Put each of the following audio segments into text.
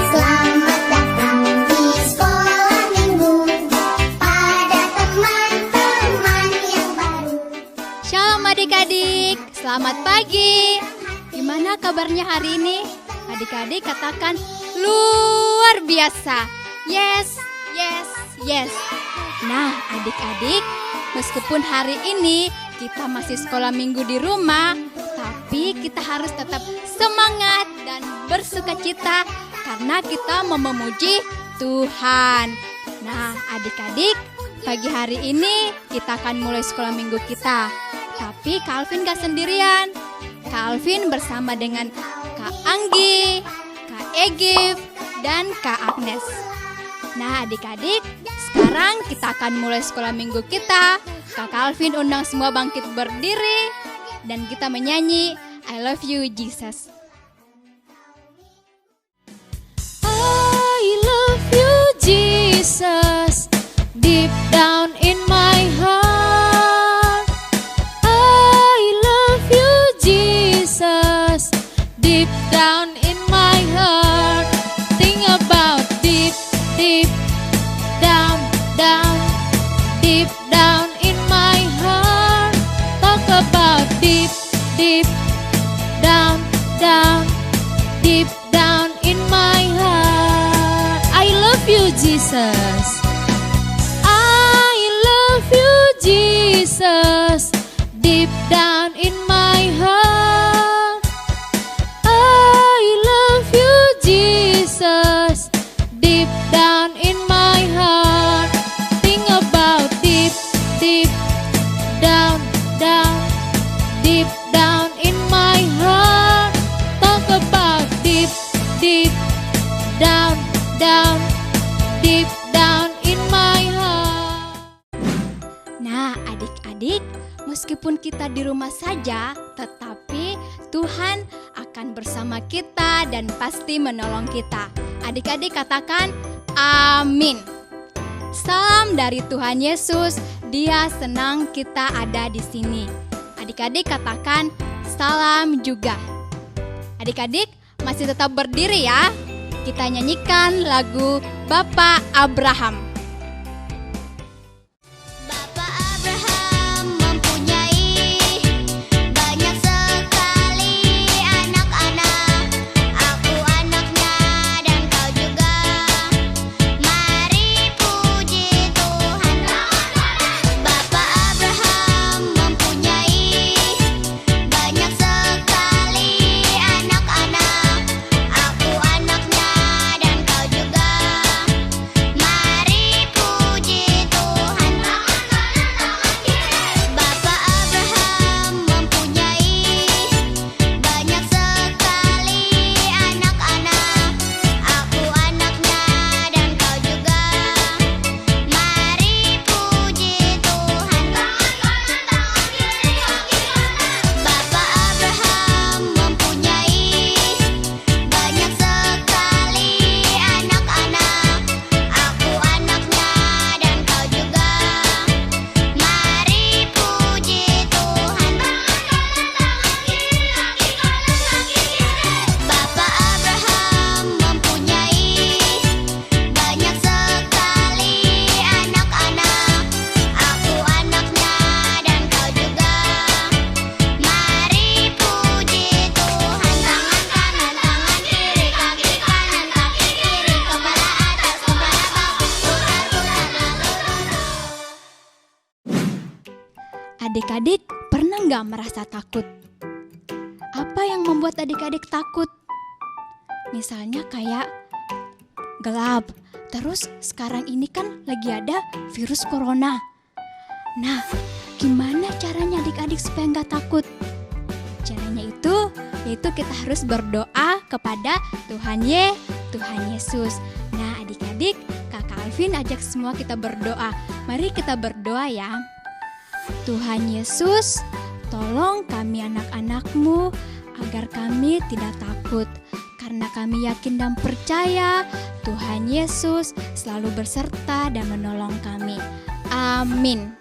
Selamat datang di sekolah minggu pada teman-teman yang baru. Shalom adik-adik, selamat pagi. Gimana kabarnya hari ini? Adik-adik katakan luar biasa. Yes, yes, yes. Nah adik-adik, meskipun hari ini kita masih sekolah minggu di rumah, tapi kita harus tetap semangat dan bersukacita karena kita mau memuji Tuhan. Nah adik-adik, pagi hari ini kita akan mulai sekolah minggu kita. Tapi Kak Alvin gak sendirian. Kak Alvin bersama dengan Kak Anggi, Kak Egif, dan Kak Agnes. Nah adik-adik, sekarang kita akan mulai sekolah minggu kita. Kak Alvin undang semua bangkit berdiri dan kita menyanyi I Love You Jesus. I love you, Jesus, deep down in my heart. I love you, Jesus, deep down in my heart. Think about deep, deep down, down, deep down in my heart. Talk about deep, deep down, down, deep down in my heart. I love you, Jesus. I love you, Jesus, deep down in my heart. I love you, Jesus, deep down in my heart. Think about deep, deep down, down, deep down in my heart. Talk about deep, deep down, down, deep down in my heart. Nah adik-adik, meskipun kita di rumah saja, tetapi Tuhan akan bersama kita dan pasti menolong kita. Adik-adik katakan amin. Salam dari Tuhan Yesus, Dia senang kita ada di sini. Adik-adik katakan salam juga. Adik-adik masih tetap berdiri ya. Kita nyanyikan lagu Bapak Abraham. Bapak Abraham mempunyai banyak sekali anak-anak. Aku anaknya dan kau juga. Mari puji Tuhan. Bapak Abraham mempunyai banyak sekali anak-anak. Aku anaknya dan kau juga. Mari puji Tuhan. Bapak Abraham mempunyai banyak sekali anak-anak. Aku anaknya dan kau juga. Mari puji Tuhan. Bapak Abraham mempunyai banyak sekali anak-anak. Aku anaknya dan kau juga. Mari puji Tuhan. Bapak Abraham mempunyai banyak sekali anak-anak. Aku anaknya dan kau juga. Mari puji Tuhan. Tangan kanan, tangan kiri, kaki kanan, kaki kiri, kepala atas, kepala bawah, putar-putar lalu lurus. Adik-adik pernah nggak merasa takut? Apa yang membuat adik-adik takut? Misalnya kayak gelap. Terus sekarang ini kan lagi ada virus corona. Nah, gimana caranya adik-adik supaya nggak takut? Caranya yaitu kita harus berdoa kepada Tuhan Yesus. Nah adik-adik, Kakak Alvin ajak semua kita berdoa. Mari kita berdoa ya. Tuhan Yesus, tolong kami anak-anak-Mu agar kami tidak takut. Karena kami yakin dan percaya Tuhan Yesus selalu berserta dan menolong kami. Amin.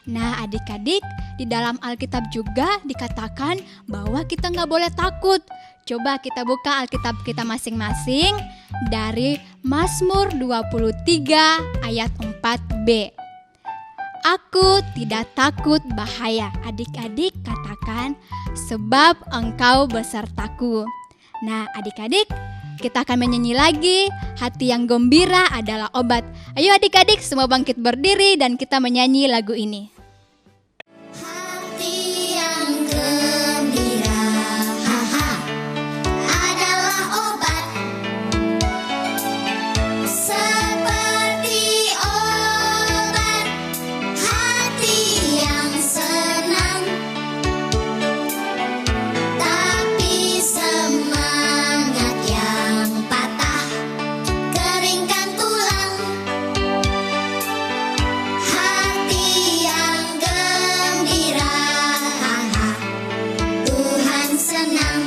Nah adik-adik, di dalam Alkitab juga dikatakan bahwa kita nggak boleh takut. Coba kita buka Alkitab kita masing-masing dari Mazmur 23 ayat 4b. Aku tidak takut bahaya. Adik-adik katakan, sebab Engkau besertaku. Nah, adik-adik, kita akan menyanyi lagi. Hati yang gembira adalah obat. Ayo adik-adik semua bangkit berdiri dan kita menyanyi lagu ini. Hati yang gembira, haha, adalah obat. Seperti obat, hati yang senang. Tapi semangat yang patah, keringkan tulang. Hati yang gembira, haha, Tuhan senang.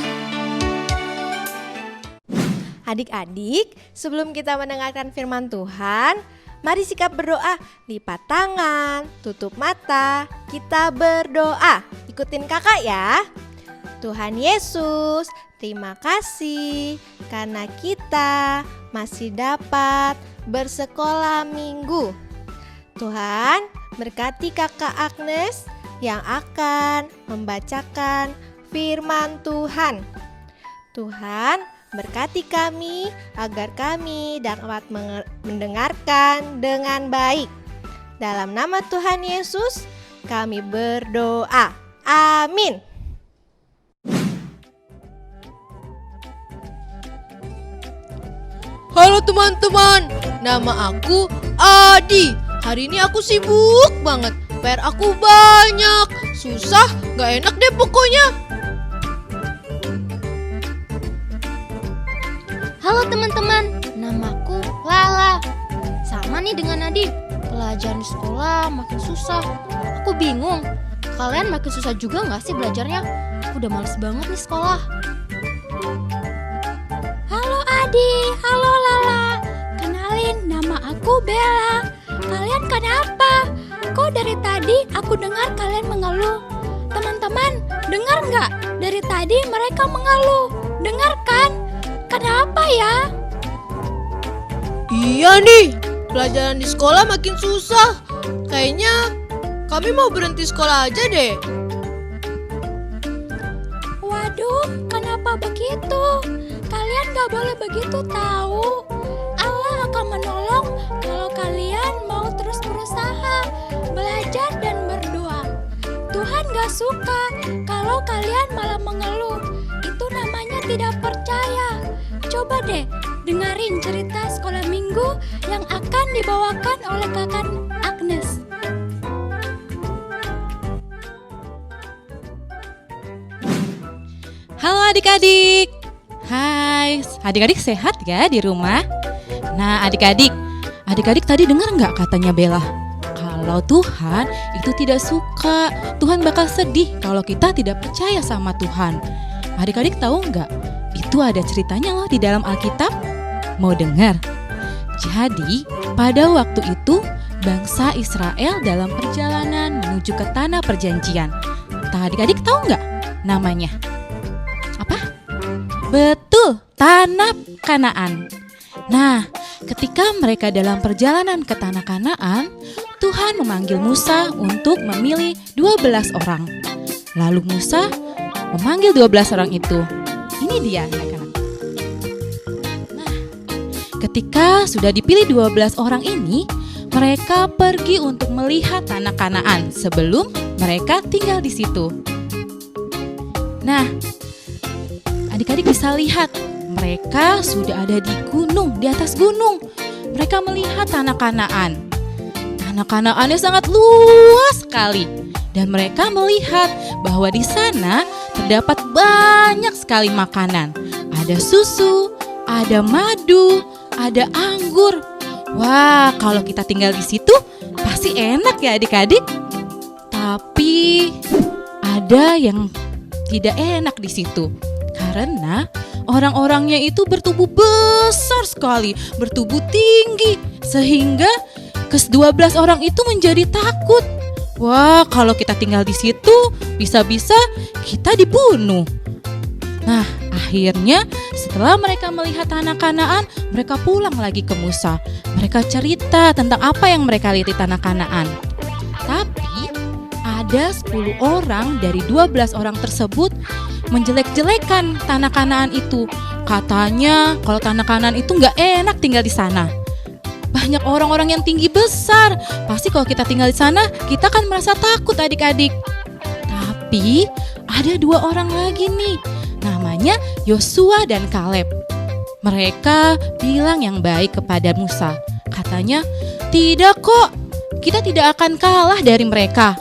Adik-adik, sebelum kita mendengarkan firman Tuhan, mari sikap berdoa. Lipat tangan, tutup mata, kita berdoa. Ikutin kakak ya. Tuhan Yesus, terima kasih karena kita masih dapat bersekolah minggu. Tuhan, berkati kakak Agnes yang akan membacakan firman Tuhan. Tuhan, berkati kami agar kami dapat mendengarkan dengan baik. Dalam nama Tuhan Yesus, kami berdoa. Amin. Halo teman-teman, nama aku Adi. Hari ini aku sibuk banget, PR aku banyak. Susah, gak enak deh pokoknya. Halo teman-teman, namaku Lala. Sama nih dengan Adi, pelajaran di sekolah makin susah. Aku bingung, kalian makin susah juga gak sih belajarnya? Aku udah males banget nih sekolah. Halo Adi, halo Lala. Kenalin, nama aku Bella. Kalian kenapa? Kok dari tadi aku dengar kalian mengeluh? Teman-teman, dengar nggak? Dari tadi mereka mengeluh. Dengar kan? Kenapa ya? Iya nih, pelajaran di sekolah makin susah. Kayaknya kami mau berhenti sekolah aja deh. Waduh, kenapa begitu? Kalian gak boleh begitu tahu. Allah akan menolong kalau kalian mau terus berusaha, belajar dan berdoa. Tuhan gak suka kalau kalian malah mengeluh. Itu namanya tidak percaya. Coba deh dengerin cerita sekolah minggu yang akan dibawakan oleh kakak Agnes. Halo adik-adik. Hai, adik-adik sehat ya di rumah? Nah adik-adik tadi dengar nggak katanya Bella? Kalau Tuhan itu tidak suka, Tuhan bakal sedih kalau kita tidak percaya sama Tuhan. Adik-adik tahu nggak? Itu ada ceritanya loh di dalam Alkitab. Mau dengar? Jadi pada waktu itu bangsa Israel dalam perjalanan menuju ke tanah perjanjian. Adik-adik tahu nggak namanya? Apa? Betul, tanah Kanaan. Nah, ketika mereka dalam perjalanan ke tanah Kanaan, Tuhan memanggil Musa untuk memilih 12 orang. Lalu Musa memanggil 12 orang itu. Ini dia anak-anak. Nah, ketika sudah dipilih 12 orang ini, mereka pergi untuk melihat tanah Kanaan sebelum mereka tinggal di situ. Nah, adik-adik bisa lihat, mereka sudah ada di gunung, di atas gunung. Mereka melihat tanah Kanaan. Tanah Kanaannya sangat luas sekali. Dan mereka melihat bahwa di sana terdapat banyak sekali makanan. Ada susu, ada madu, ada anggur. Wah, kalau kita tinggal di situ pasti enak ya adik-adik. Tapi ada yang tidak enak di situ. Karena orang-orangnya itu bertubuh besar sekali, bertubuh tinggi. Sehingga ke-12 orang itu menjadi takut. Wah, kalau kita tinggal di situ, bisa-bisa kita dibunuh. Nah, akhirnya setelah mereka melihat tanah Kanaan, mereka pulang lagi ke Musa. Mereka cerita tentang apa yang mereka lihat di tanah Kanaan. Tapi ada 10 orang dari 12 orang tersebut menjelek-jelekan tanah Kanaan itu. Katanya kalau tanah Kanaan itu nggak enak tinggal di sana. Banyak orang-orang yang tinggi besar. Pasti kalau kita tinggal di sana, kita akan merasa takut adik-adik. Tapi ada 2 orang lagi nih. Namanya Yosua dan Kaleb. Mereka bilang yang baik kepada Musa. Katanya, tidak kok, kita tidak akan kalah dari mereka.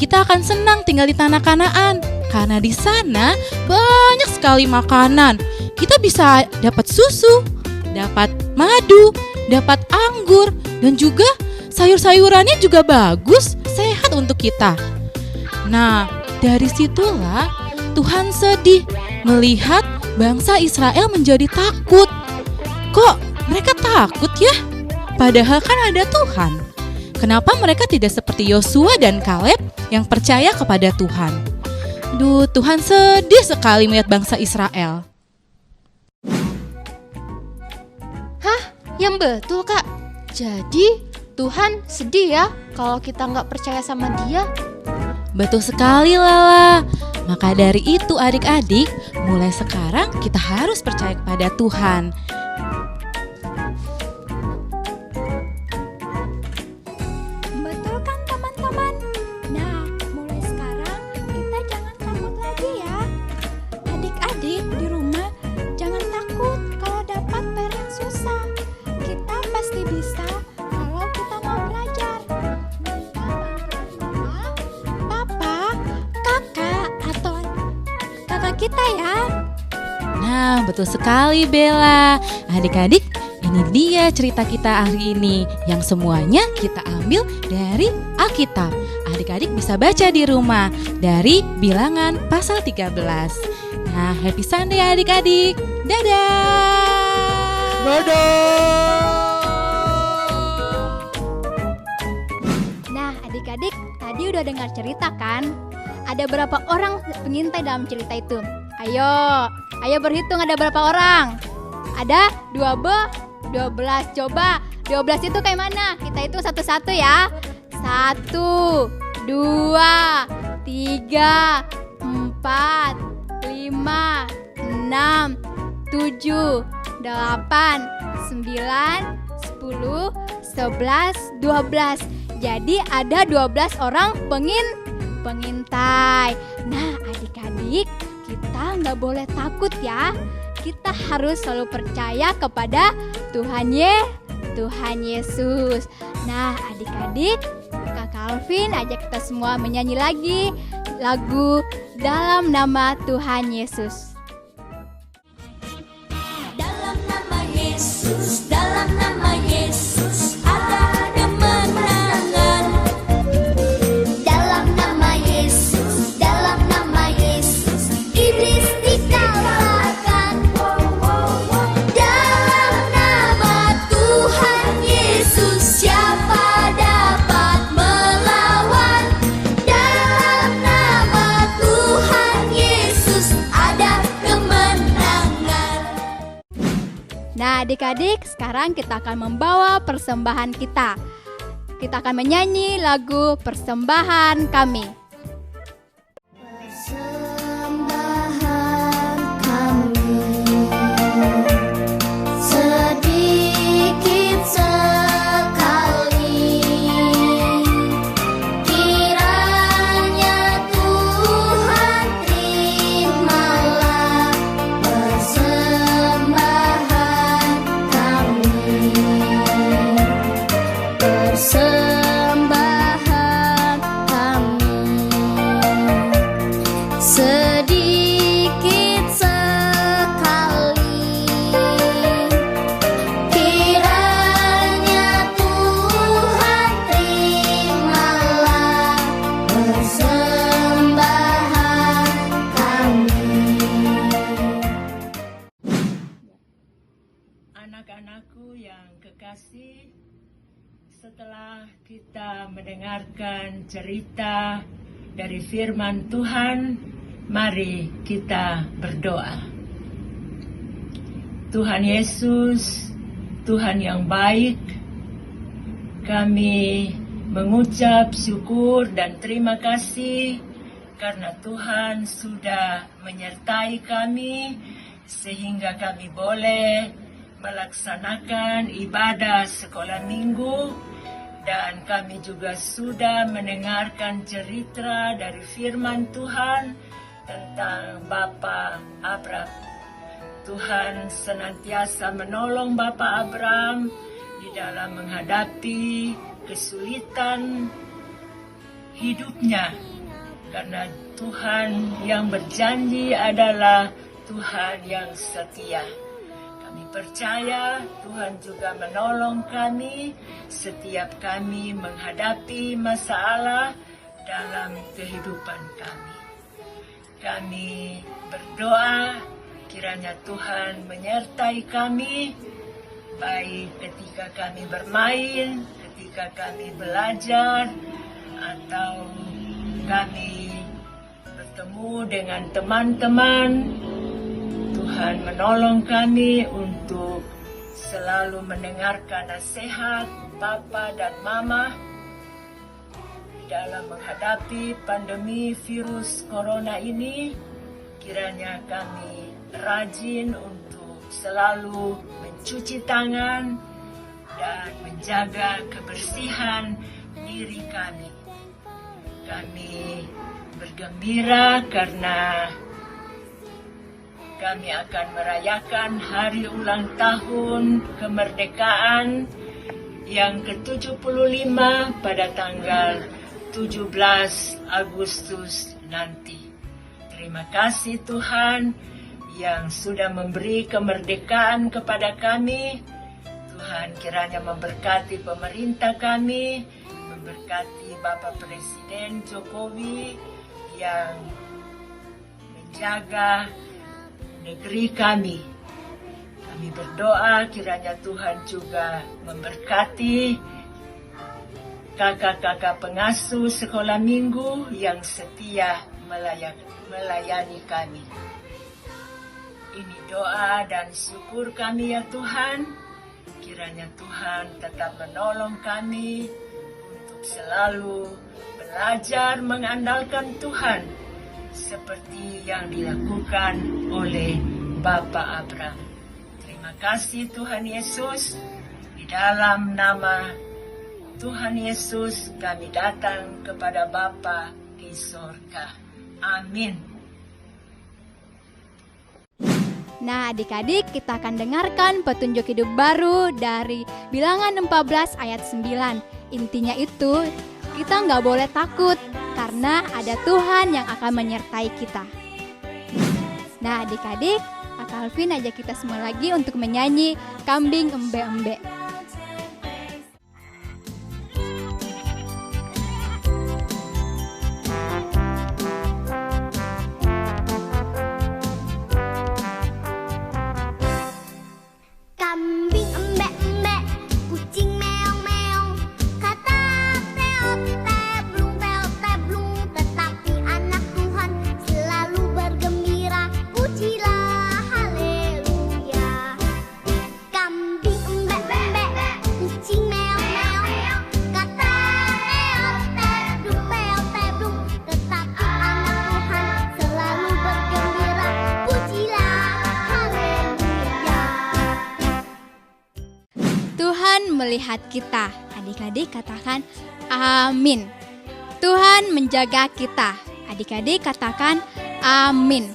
Kita akan senang tinggal di tanah Kanaan. Karena di sana banyak sekali makanan. Kita bisa dapat susu, dapat madu, dapat anggur, dan juga sayur-sayurannya juga bagus, sehat untuk kita. Nah, dari situlah Tuhan sedih melihat bangsa Israel menjadi takut. Kok mereka takut ya? Padahal kan ada Tuhan. Kenapa mereka tidak seperti Yosua dan Kaleb yang percaya kepada Tuhan? Duh, Tuhan sedih sekali melihat bangsa Israel. Yang betul, Kak. Jadi Tuhan sedih ya kalau kita nggak percaya sama Dia. Betul sekali, Lala. Maka dari itu adik-adik, mulai sekarang kita harus percaya kepada Tuhan. Betul kan teman-teman? Nah, mulai sekarang kita jangan takut lagi ya. Adik-adik di rumah jangan takut kalau dapat PR yang susah. Kita pasti bisa kalau kita mau belajar. Minta bantuan mama, papa, kakak, atau kakak kita ya. Nah, betul sekali Bella. Adik-adik, ini dia cerita kita hari ini yang semuanya kita ambil dari Alkitab. Adik-adik bisa baca di rumah dari Bilangan pasal 13. Nah, happy Sunday adik-adik. Dadah! Nah, adik-adik tadi udah dengar cerita kan? Ada berapa orang pengintai dalam cerita itu? Ayo berhitung ada berapa orang? Ada 12. Coba 12 itu kayak mana? Kita hitung satu-satu ya. 1, 2, 3, 4, 5, 6, 7, 8, 9, 10, 11, 12. Jadi ada 12 orang pengintai. Nah, adik-adik, kita nggak boleh takut ya. Kita harus selalu percaya kepada Tuhan Yesus. Nah, adik-adik, Kak Calvin ajak kita semua menyanyi lagi lagu Dalam Nama Tuhan Yesus. Dalam nama Yesus, dalam nama Yesus ada kemenangan. Dalam nama Yesus, dalam nama Yesus iblis dikalahkan. Dalam nama Tuhan Yesus siapa dapat melawan? Dalam nama Tuhan Yesus ada kemenangan. Nah, adik-adik, sekarang kita akan membawa persembahan kita. Kita akan menyanyi lagu Persembahan Kami. Persembahan kami sedikit sekali, kiranya Tuhan terimalah persembahan kami. Persembahan kami sedikit sekali, kiranya Tuhan terimalah persembahan kami. Anak-anakku yang kekasih, Setelah kita mendengarkan cerita dari firman Tuhan, mari kita berdoa. Tuhan Yesus, Tuhan yang baik, kami mengucap syukur dan terima kasih karena Tuhan sudah menyertai kami sehingga kami boleh melaksanakan ibadah sekolah minggu, dan kami juga sudah mendengarkan cerita dari firman Tuhan tentang Bapak Abraham. Tuhan senantiasa menolong Bapak Abraham di dalam menghadapi kesulitan hidupnya, karena Tuhan yang berjanji adalah Tuhan yang setia. Kami percaya Tuhan juga menolong kami setiap kami menghadapi masalah dalam kehidupan kami. Kami berdoa kiranya Tuhan menyertai kami, baik ketika kami bermain, ketika kami belajar, atau kami bertemu dengan teman-teman. Tuhan menolong kami untuk selalu mendengarkan nasihat Bapa dan Mama di dalam menghadapi pandemi virus corona ini. Kiranya kami rajin untuk selalu mencuci tangan dan menjaga kebersihan diri kami. Kami bergembira karena kami akan merayakan hari ulang tahun kemerdekaan yang ke-75 pada tanggal 17 Agustus nanti. Terima kasih Tuhan yang sudah memberi kemerdekaan kepada kami. Tuhan kiranya memberkati pemerintah kami, memberkati Bapak Presiden Jokowi yang menjaga negeri kami. Kami berdoa kiranya Tuhan juga memberkati kakak-kakak pengasuh sekolah minggu yang setia melayani kami. Ini doa dan syukur kami ya Tuhan. Kiranya Tuhan tetap menolong kami untuk selalu belajar mengandalkan Tuhan seperti yang dilakukan oleh Bapak Abraham. Terima kasih Tuhan Yesus. Di dalam nama Tuhan Yesus kami datang kepada Bapa di sorga. Amin. Nah adik-adik, kita akan dengarkan petunjuk hidup baru dari Bilangan 14 ayat 9. Intinya itu, kita nggak boleh takut karena ada Tuhan yang akan menyertai kita. Nah adik-adik, Kak Alvin ajak kita semua lagi untuk menyanyi Kambing Embe-Embe. Kambing embe-embe, kucing meong-meong, kata teot teblung, tetapi anak Tuhan selalu bergembira, pujilah haleluya. Kambing embe-embe, kucing meong-meong, kata teot teblung, tetapi anak Tuhan selalu bergembira, pujilah haleluya. Tuhan melihat kita. Adik-adik katakan amin. Tuhan menjaga kita. Adik-adik katakan amin.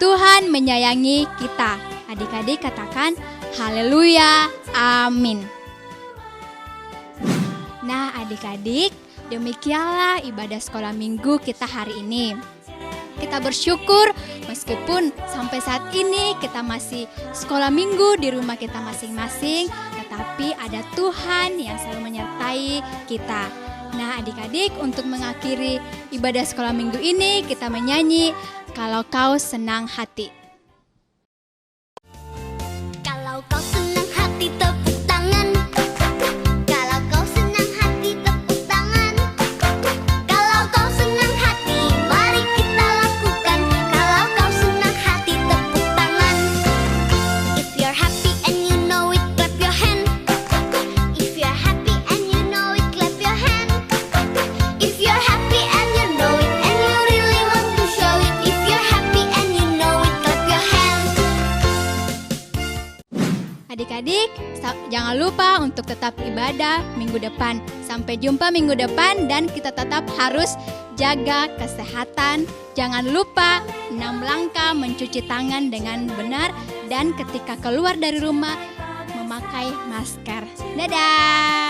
Tuhan menyayangi kita. Adik-adik katakan haleluya, amin. Nah adik-adik, demikianlah ibadah sekolah minggu kita hari ini. Kita bersyukur meskipun sampai saat ini kita masih sekolah minggu di rumah kita masing-masing, tetapi ada Tuhan yang selalu menyertai kita. Nah adik-adik, untuk mengakhiri ibadah sekolah minggu ini kita menyanyi Kalau Kau Senang Hati. Kalau kau senang hati tepuk tangan. Kalau kau senang Jangan lupa untuk tetap ibadah minggu depan. Sampai jumpa minggu depan dan kita tetap harus jaga kesehatan. Jangan lupa 6 langkah mencuci tangan dengan benar dan ketika keluar dari rumah memakai masker. Dadah.